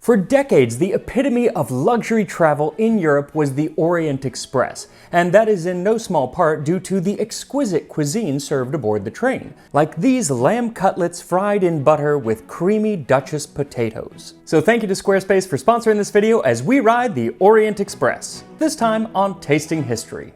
For decades, the epitome of luxury travel in Europe was the Orient Express, and that is in no small part due to the exquisite cuisine served aboard the train, like these lamb cutlets fried in butter with creamy duchess potatoes. So thank you to Squarespace for sponsoring this video as we ride the Orient Express, this time on Tasting History.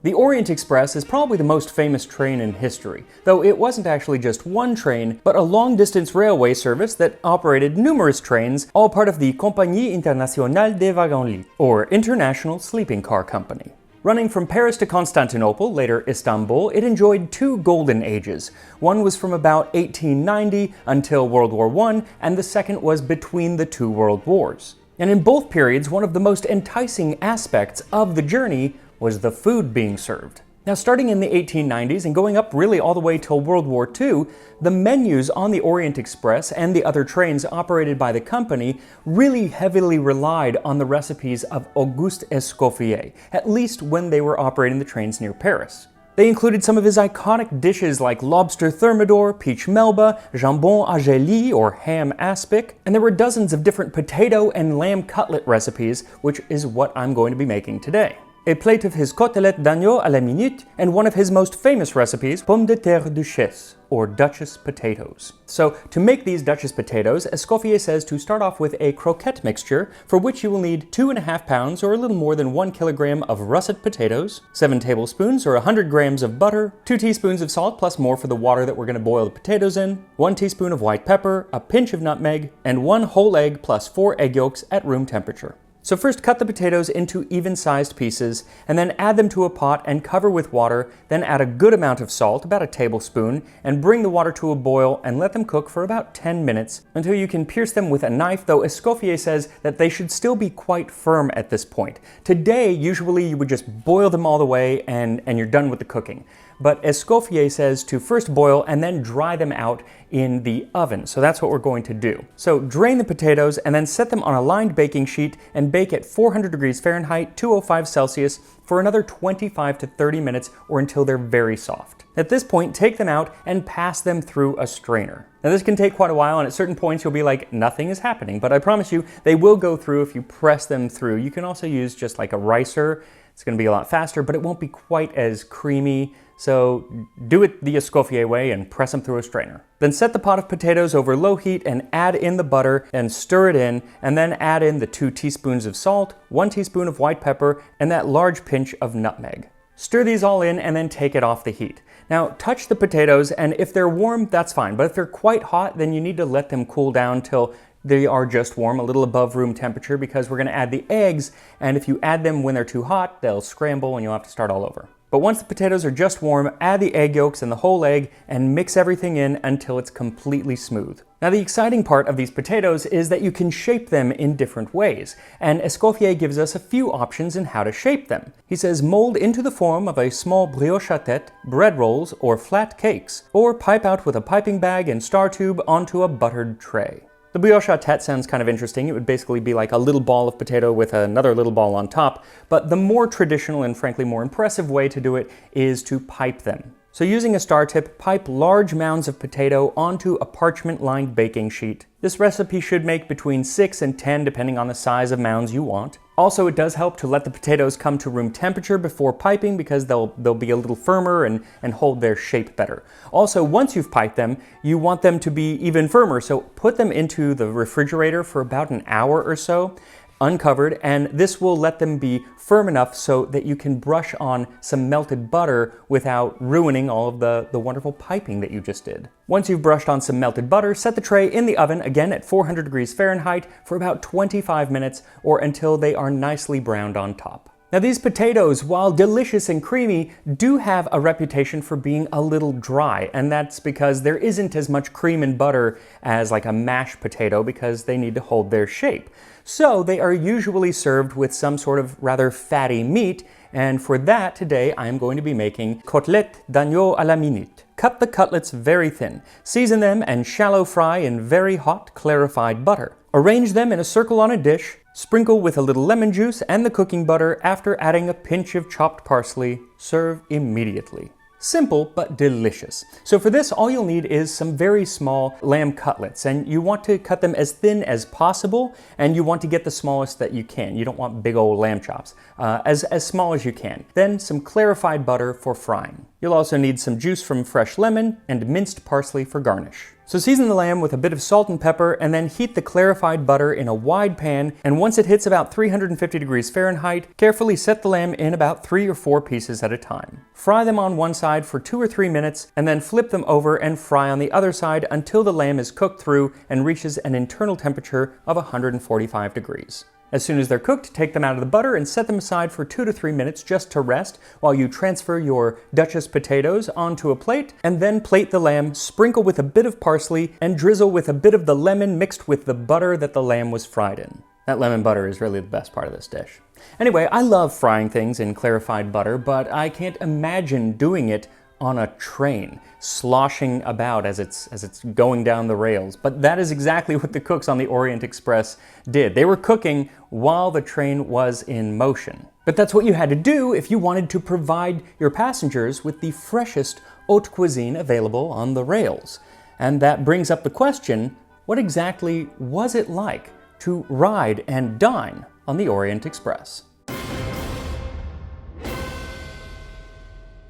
The Orient Express is probably the most famous train in history, though it wasn't actually just one train, but a long-distance railway service that operated numerous trains, all part of the Compagnie Internationale des Wagons-Lits, or International Sleeping Car Company. Running from Paris to Constantinople, later Istanbul, it enjoyed two golden ages. One was from about 1890 until World War I, and the second was between the two world wars. And in both periods, one of the most enticing aspects of the journey was the food being served. Now, starting in the 1890s and going up really all the way till World War II, the menus on the Orient Express and the other trains operated by the company really heavily relied on the recipes of Auguste Escoffier, at least when they were operating the trains near Paris. They included some of his iconic dishes like lobster thermidor, peach melba, jambon agéli or ham aspic, and there were dozens of different potato and lamb cutlet recipes, which is what I'm going to be making today. A plate of his côtelette d'agneau à la minute, and one of his most famous recipes, pommes de terre duchess, or duchess potatoes. So, to make these duchess potatoes, Escoffier says to start off with a croquette mixture, for which you will need 2.5 pounds, or a little more than 1 kilogram of russet potatoes, 7 tablespoons, or 100 grams of butter, 2 teaspoons of salt, plus more for the water that we're going to boil the potatoes in, 1 teaspoon of white pepper, a pinch of nutmeg, and 1 whole egg plus 4 egg yolks at room temperature. So first cut the potatoes into even-sized pieces, and then add them to a pot and cover with water, then add a good amount of salt, about a tablespoon, and bring the water to a boil and let them cook for about 10 minutes until you can pierce them with a knife, though Escoffier says that they should still be quite firm at this point. Today, usually you would just boil them all the way and you're done with the cooking. But Escoffier says to first boil and then dry them out in the oven. So that's what we're going to do. So drain the potatoes and then set them on a lined baking sheet and bake at 400 degrees Fahrenheit, 205 Celsius for another 25 to 30 minutes or until they're very soft. At this point, take them out and pass them through a strainer. Now this can take quite a while, and at certain points you'll be like, nothing is happening, but I promise you, they will go through if you press them through. You can also use just like a ricer. It's going to be a lot faster, but it won't be quite as creamy. So do it the Escoffier way and press them through a strainer. Then set the pot of potatoes over low heat and add in the butter and stir it in, and then add in the 2 teaspoons of salt, 1 teaspoon of white pepper, and that large pinch of nutmeg. Stir these all in and then take it off the heat. Now touch the potatoes, and if they're warm, that's fine, but if they're quite hot, then you need to let them cool down till they are just warm, a little above room temperature, because we're going to add the eggs, and if you add them when they're too hot, they'll scramble and you'll have to start all over. But once the potatoes are just warm, add the egg yolks and the whole egg and mix everything in until it's completely smooth. Now the exciting part of these potatoes is that you can shape them in different ways, and Escoffier gives us a few options in how to shape them. He says mold into the form of a small brioche à tete, bread rolls, or flat cakes, or pipe out with a piping bag and star tube onto a buttered tray. The brioche à tete sounds kind of interesting. It would basically be like a little ball of potato with another little ball on top, but the more traditional and frankly more impressive way to do it is to pipe them. So using a star tip, pipe large mounds of potato onto a parchment-lined baking sheet. This recipe should make between 6 and 10 depending on the size of mounds you want. Also, it does help to let the potatoes come to room temperature before piping because they'll be a little firmer and hold their shape better. Also, once you've piped them, you want them to be even firmer, so put them into the refrigerator for about an hour or so, uncovered, and this will let them be firm enough so that you can brush on some melted butter without ruining all of the wonderful piping that you just did. Once you've brushed on some melted butter, set the tray in the oven, again at 400 degrees Fahrenheit, for about 25 minutes or until they are nicely browned on top. Now these potatoes, while delicious and creamy, do have a reputation for being a little dry, and that's because there isn't as much cream and butter as like a mashed potato because they need to hold their shape. So they are usually served with some sort of rather fatty meat, and for that today I am going to be making côtelettes d'agneau à la minute. Cut the cutlets very thin, season them and shallow fry in very hot clarified butter. Arrange them in a circle on a dish, sprinkle with a little lemon juice and the cooking butter after adding a pinch of chopped parsley. Serve immediately. Simple but delicious. So for this, all you'll need is some very small lamb cutlets, and you want to cut them as thin as possible, and you want to get the smallest that you can. You don't want big old lamb chops. As small as you can. Then some clarified butter for frying. You'll also need some juice from fresh lemon and minced parsley for garnish. So season the lamb with a bit of salt and pepper, and then heat the clarified butter in a wide pan, and once it hits about 350 degrees Fahrenheit, carefully set the lamb in about 3 or 4 pieces at a time. Fry them on one side for 2 or 3 minutes, and then flip them over and fry on the other side until the lamb is cooked through and reaches an internal temperature of 145 degrees. As soon as they're cooked, take them out of the butter and set them aside for 2 to 3 minutes just to rest while you transfer your duchess potatoes onto a plate, and then plate the lamb, sprinkle with a bit of parsley, and drizzle with a bit of the lemon mixed with the butter that the lamb was fried in. That lemon butter is really the best part of this dish. Anyway, I love frying things in clarified butter, but I can't imagine doing it on a train, sloshing about as it's going down the rails. But that is exactly what the cooks on the Orient Express did. They were cooking while the train was in motion. But that's what you had to do if you wanted to provide your passengers with the freshest haute cuisine available on the rails. And that brings up the question, what exactly was it like to ride and dine on the Orient Express?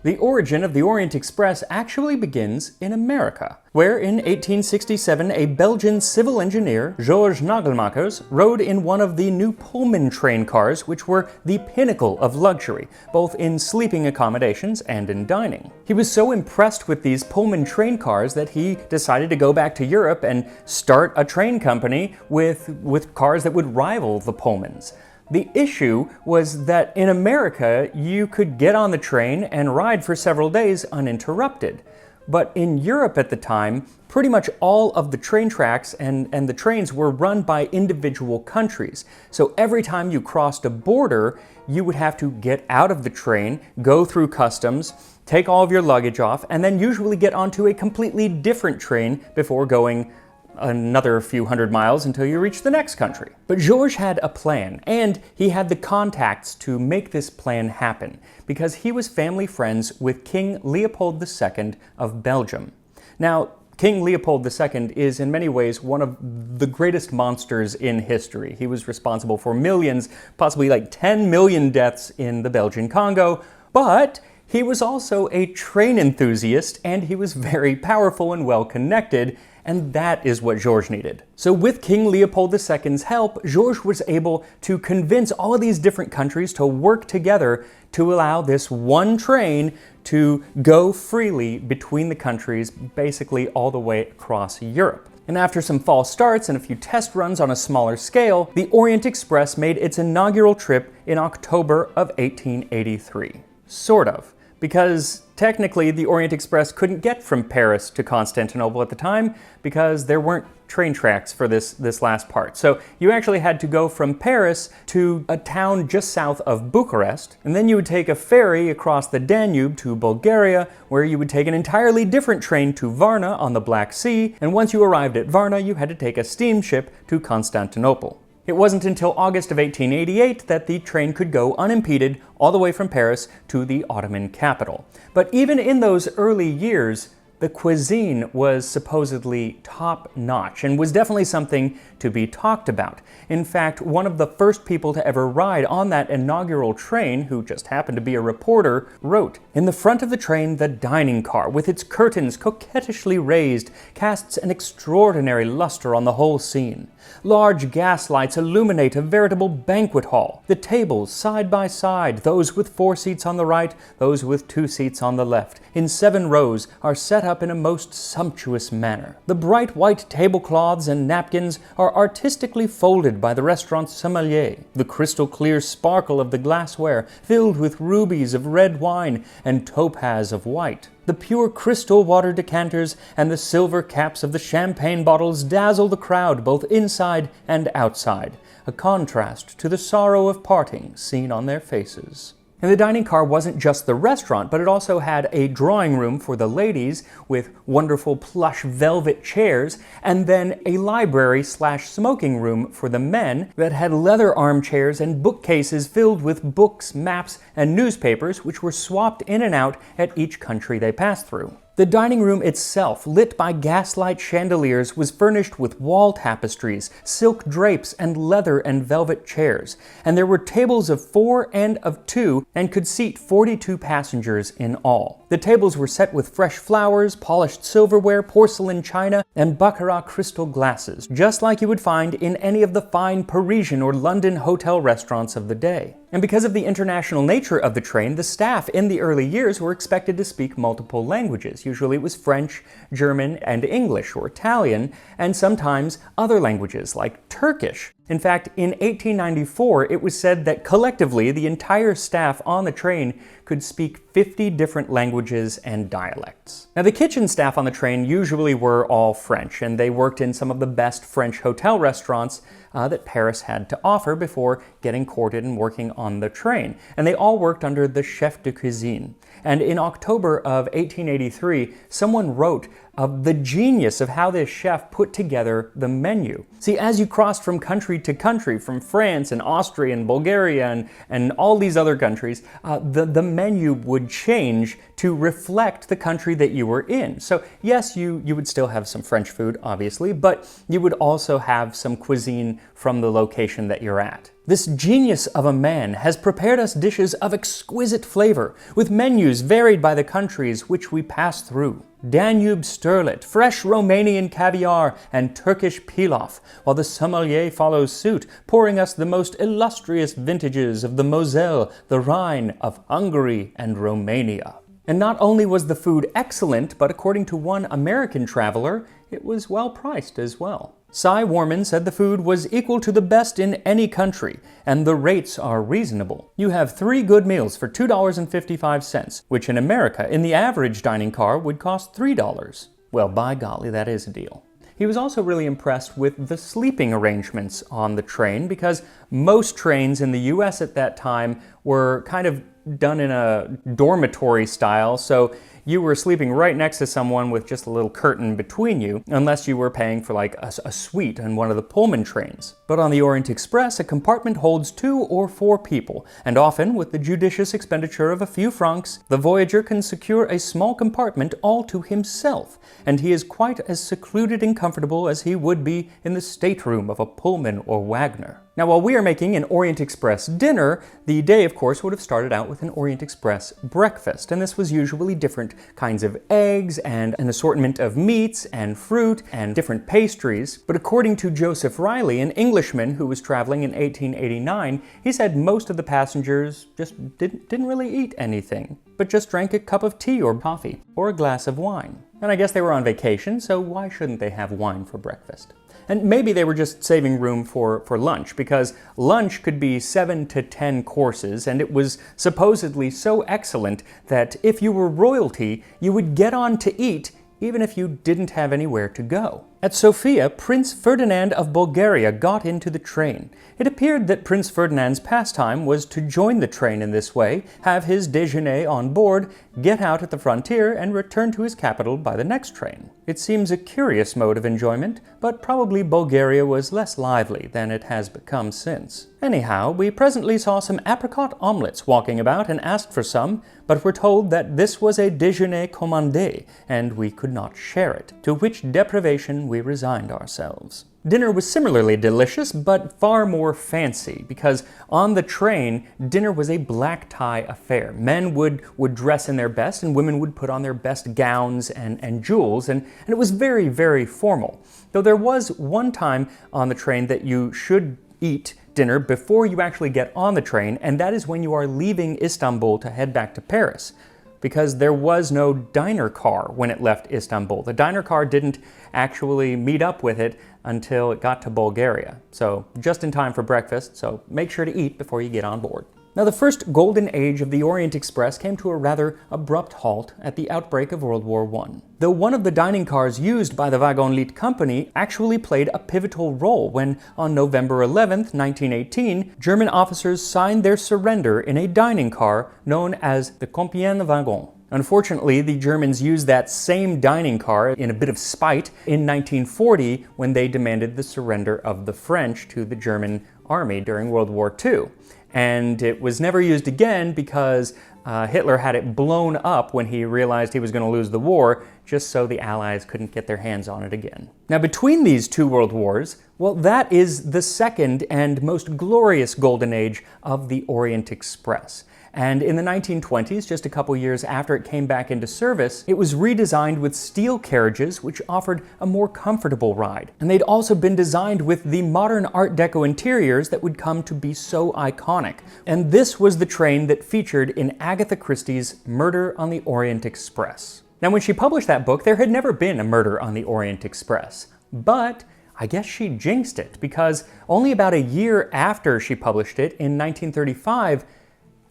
The origin of the Orient Express actually begins in America, where in 1867 a Belgian civil engineer, Georges Nagelmakers, rode in one of the new Pullman train cars, which were the pinnacle of luxury, both in sleeping accommodations and in dining. He was so impressed with these Pullman train cars that he decided to go back to Europe and start a train company with cars that would rival the Pullmans. The issue was that in America, you could get on the train and ride for several days uninterrupted. But in Europe at the time, pretty much all of the train tracks and the trains were run by individual countries. So every time you crossed a border, you would have to get out of the train, go through customs, take all of your luggage off, and then usually get onto a completely different train before going another few hundred miles until you reach the next country. But Georges had a plan, and he had the contacts to make this plan happen, because he was family friends with King Leopold II of Belgium. Now, King Leopold II is in many ways one of the greatest monsters in history. He was responsible for millions, possibly like 10 million deaths in the Belgian Congo, but he was also a train enthusiast, and he was very powerful and well connected, and that is what Georges needed. So with King Leopold II's help, Georges was able to convince all of these different countries to work together to allow this one train to go freely between the countries, basically all the way across Europe. And after some false starts and a few test runs on a smaller scale, the Orient Express made its inaugural trip in October of 1883. Sort of. Because technically the Orient Express couldn't get from Paris to Constantinople at the time because there weren't train tracks for this last part. So you actually had to go from Paris to a town just south of Bucharest, and then you would take a ferry across the Danube to Bulgaria, where you would take an entirely different train to Varna on the Black Sea, and once you arrived at Varna, you had to take a steamship to Constantinople. It wasn't until August of 1888 that the train could go unimpeded all the way from Paris to the Ottoman capital. But even in those early years, the cuisine was supposedly top-notch and was definitely something to be talked about. In fact, one of the first people to ever ride on that inaugural train, who just happened to be a reporter, wrote, "In the front of the train, the dining car, with its curtains coquettishly raised, casts an extraordinary luster on the whole scene. Large gas lights illuminate a veritable banquet hall. The tables, side by side, those with 4 seats on the right, those with 2 seats on the left, in 7 rows, are set up in a most sumptuous manner. The bright white tablecloths and napkins are artistically folded by the restaurant sommelier. The crystal clear sparkle of the glassware, filled with rubies of red wine and topaz of white. The pure crystal water decanters and the silver caps of the champagne bottles dazzle the crowd both inside and outside, a contrast to the sorrow of parting seen on their faces." And the dining car wasn't just the restaurant, but it also had a drawing room for the ladies with wonderful plush velvet chairs, and then a library/smoking room for the men that had leather armchairs and bookcases filled with books, maps, and newspapers, which were swapped in and out at each country they passed through. The dining room itself, lit by gaslight chandeliers, was furnished with wall tapestries, silk drapes, and leather and velvet chairs, and there were tables of 4 and of 2 and could seat 42 passengers in all. The tables were set with fresh flowers, polished silverware, porcelain china, and baccarat crystal glasses, just like you would find in any of the fine Parisian or London hotel restaurants of the day. And because of the international nature of the train, the staff in the early years were expected to speak multiple languages. Usually it was French, German, and English, or Italian, and sometimes other languages like Turkish. In fact, in 1894, it was said that collectively the entire staff on the train could speak 50 different languages and dialects. Now, the kitchen staff on the train usually were all French, and they worked in some of the best French hotel restaurants that Paris had to offer before getting courted and working on the train. And they all worked under the chef de cuisine. And in October of 1883, someone wrote of the genius of how this chef put together the menu. See, as you crossed from country to country, from France and Austria and Bulgaria and all these other countries, the menu would change to reflect the country that you were in. So yes, you would still have some French food, obviously, but you would also have some cuisine from the location that you're at. This genius of a man has prepared us dishes of exquisite flavor, with menus varied by the countries which we pass through. Danube sterlet, fresh Romanian caviar, and Turkish pilaf, while the sommelier follows suit, pouring us the most illustrious vintages of the Moselle, the Rhine, of Hungary and Romania. And not only was the food excellent, but according to one American traveler, it was well priced as well. Cy Warman said the food was equal to the best in any country, and the rates are reasonable. You have 3 good meals for $2.55, which in America, in the average dining car, would cost $3. Well, by golly, that is a deal. He was also really impressed with the sleeping arrangements on the train, because most trains in the US at that time were kind of done in a dormitory style, so you were sleeping right next to someone with just a little curtain between you, unless you were paying for like a suite on one of the Pullman trains. But on the Orient Express, a compartment holds 2 or 4 people, and often, with the judicious expenditure of a few francs, the voyager can secure a small compartment all to himself, and he is quite as secluded and comfortable as he would be in the stateroom of a Pullman or Wagner. Now, while we are making an Orient Express dinner, the day, of course, would have started out with an Orient Express breakfast, and this was usually different kinds of eggs and an assortment of meats and fruit and different pastries. But according to Joseph Riley, an Englishman who was traveling in 1889, he said most of the passengers just didn't really eat anything, but just drank a cup of tea or coffee or a glass of wine. And I guess they were on vacation, so why shouldn't they have wine for breakfast? And maybe they were just saving room for lunch, because lunch could be 7 to 10 courses, and it was supposedly so excellent that if you were royalty, you would get on to eat even if you didn't have anywhere to go. At Sofia, Prince Ferdinand of Bulgaria got into the train. It appeared that Prince Ferdinand's pastime was to join the train in this way, have his déjeuner on board, get out at the frontier, and return to his capital by the next train. It seems a curious mode of enjoyment, but probably Bulgaria was less lively than it has become since. Anyhow, we presently saw some apricot omelets walking about and asked for some, but were told that this was a déjeuner commandé, and we could not share it, to which deprivation we resigned ourselves. Dinner was similarly delicious, but far more fancy, because on the train, dinner was a black tie affair. Men would dress in their best, and women would put on their best gowns and jewels, and it was very, very formal. Though there was one time on the train that you should eat dinner before you actually get on the train, and that is when you are leaving Istanbul to head back to Paris, because there was no diner car when it left Istanbul. The diner car didn't actually meet up with it until it got to Bulgaria. So just in time for breakfast, so make sure to eat before you get on board. Now, the first golden age of the Orient Express came to a rather abrupt halt at the outbreak of World War I. Though one of the dining cars used by the Wagenlit company actually played a pivotal role when, on November 11, 1918, German officers signed their surrender in a dining car known as the Compiègne Wagon. Unfortunately, the Germans used that same dining car in a bit of spite in 1940 when they demanded the surrender of the French to the German army during World War II. And it was never used again because Hitler had it blown up when he realized he was going to lose the war, just so the Allies couldn't get their hands on it again. Now, between these two world wars, well, that is the second and most glorious golden age of the Orient Express. And in the 1920s, just a couple years after it came back into service, it was redesigned with steel carriages, which offered a more comfortable ride. And they'd also been designed with the modern Art Deco interiors that would come to be so iconic. And this was the train that featured in Agatha Christie's Murder on the Orient Express. Now, when she published that book, there had never been a Murder on the Orient Express. But I guess she jinxed it, because only about a year after she published it, in 1935,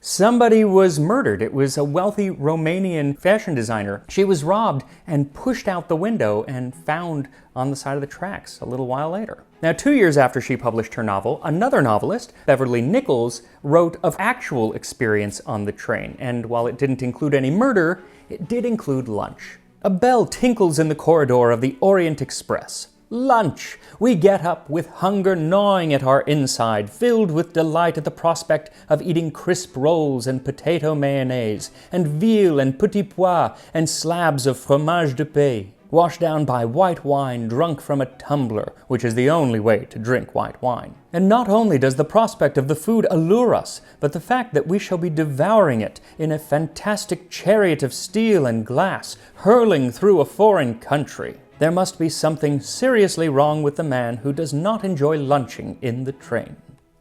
somebody was murdered. It was a wealthy Romanian fashion designer. She was robbed and pushed out the window and found on the side of the tracks a little while later. Now, 2 years after she published her novel, another novelist, Beverly Nichols, wrote of actual experience on the train. And while it didn't include any murder, it did include lunch. A bell tinkles in the corridor of the Orient Express. Lunch! We get up with hunger gnawing at our inside, filled with delight at the prospect of eating crisp rolls and potato mayonnaise, and veal and petit pois, and slabs of fromage de pays, washed down by white wine drunk from a tumbler, which is the only way to drink white wine. And not only does the prospect of the food allure us, but the fact that we shall be devouring it in a fantastic chariot of steel and glass, hurling through a foreign country. There must be something seriously wrong with the man who does not enjoy lunching in the train.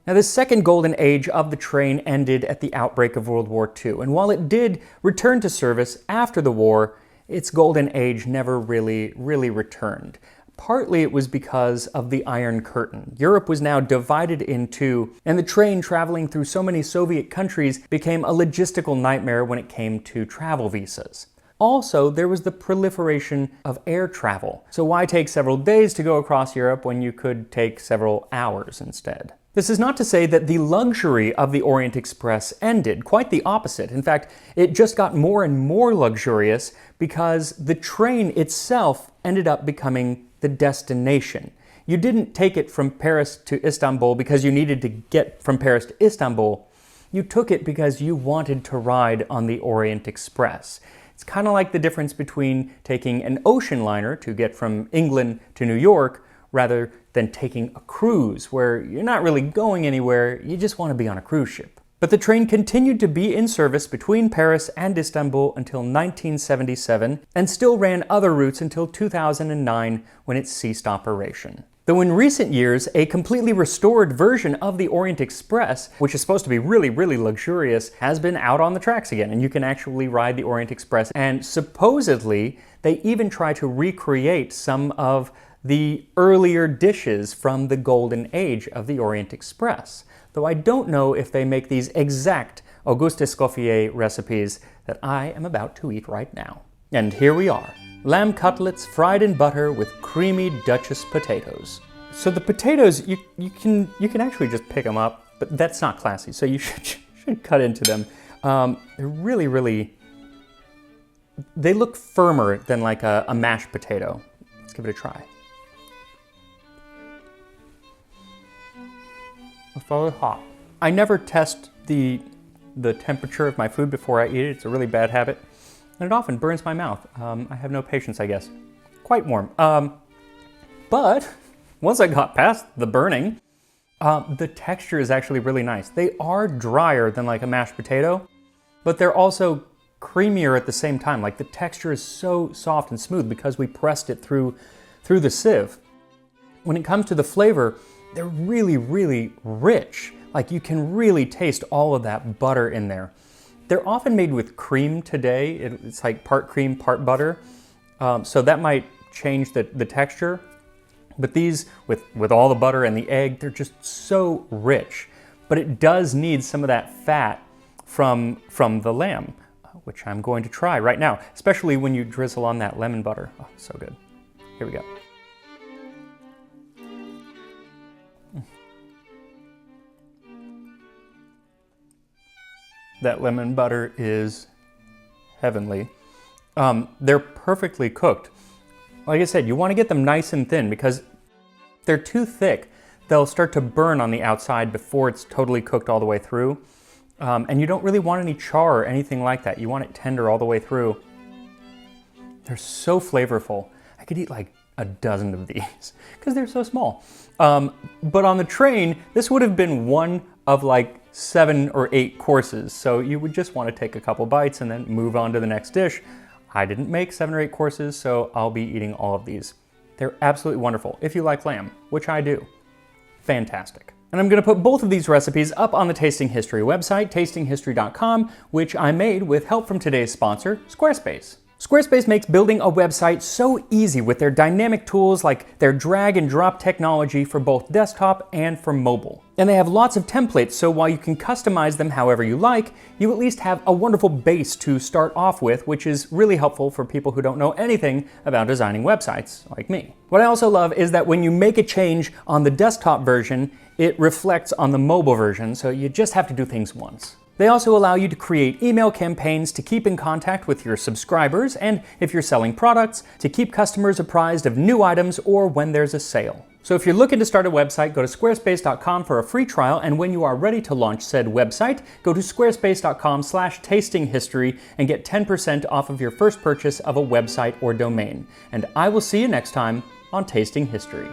Now, the second golden age of the train ended at the outbreak of World War II, and while it did return to service after the war, its golden age never really returned. Partly it was because of the Iron Curtain. Europe was now divided in two, and the train traveling through so many Soviet countries became a logistical nightmare when it came to travel visas. Also, there was the proliferation of air travel. So why take several days to go across Europe when you could take several hours instead? This is not to say that the luxury of the Orient Express ended. Quite the opposite. In fact, it just got more and more luxurious because the train itself ended up becoming the destination. You didn't take it from Paris to Istanbul because you needed to get from Paris to Istanbul. You took it because you wanted to ride on the Orient Express. It's kind of like the difference between taking an ocean liner to get from England to New York rather than taking a cruise where you're not really going anywhere, you just want to be on a cruise ship. But the train continued to be in service between Paris and Istanbul until 1977 and still ran other routes until 2009 when it ceased operation. Though in recent years, a completely restored version of the Orient Express, which is supposed to be really luxurious, has been out on the tracks again, and you can actually ride the Orient Express. And supposedly, they even try to recreate some of the earlier dishes from the golden age of the Orient Express. Though I don't know if they make these exact Auguste Escoffier recipes that I am about to eat right now. And here we are. Lamb cutlets fried in butter with creamy Duchess potatoes. So the potatoes, you can actually just pick them up, but that's not classy, so you should cut into them. They're really, they look firmer than like a mashed potato. Let's give it a try. It's very hot. I never test the temperature of my food before I eat it. It's a really bad habit. And it often burns my mouth. I have no patience, I guess. Quite warm. But once I got past the burning, the texture is actually really nice. They are drier than like a mashed potato, but they're also creamier at the same time. Like the texture is so soft and smooth because we pressed it through the sieve. When it comes to the flavor, they're really rich. Like you can really taste all of that butter in there. They're often made with cream today. It's like part cream, part butter. So that might change the texture. But these, with all the butter and the egg, they're just so rich. but it does need some of that fat from the lamb, which I'm going to try right now, especially when you drizzle on that lemon butter. Oh, so good. Here we go. That lemon butter is heavenly. They're perfectly cooked. Like I said, you want to get them nice and thin because if they're too thick, they'll start to burn on the outside before it's totally cooked all the way through. And you don't really want any char or anything like that. You want it tender all the way through. They're so flavorful. I could eat like a dozen of these because they're so small. But on the train, this would have been one of like 7 or 8 courses. So you would just want to take a couple bites and then move on to the next dish. I didn't make 7 or 8 courses, so I'll be eating all of these. They're absolutely wonderful if you like lamb, which I do. Fantastic. And I'm going to put both of these recipes up on the Tasting History website, tastinghistory.com, which I made with help from today's sponsor, Squarespace. Squarespace makes building a website so easy with their dynamic tools like their drag and drop technology for both desktop and for mobile. And they have lots of templates, so while you can customize them however you like, you at least have a wonderful base to start off with, which is really helpful for people who don't know anything about designing websites, like me. What I also love is that when you make a change on the desktop version, it reflects on the mobile version, so you just have to do things once. They also allow you to create email campaigns to keep in contact with your subscribers, and if you're selling products, to keep customers apprised of new items or when there's a sale. So if you're looking to start a website, go to squarespace.com for a free trial, and when you are ready to launch said website, go to squarespace.com/tastinghistory and get 10% off of your first purchase of a website or domain. And I will see you next time on Tasting History.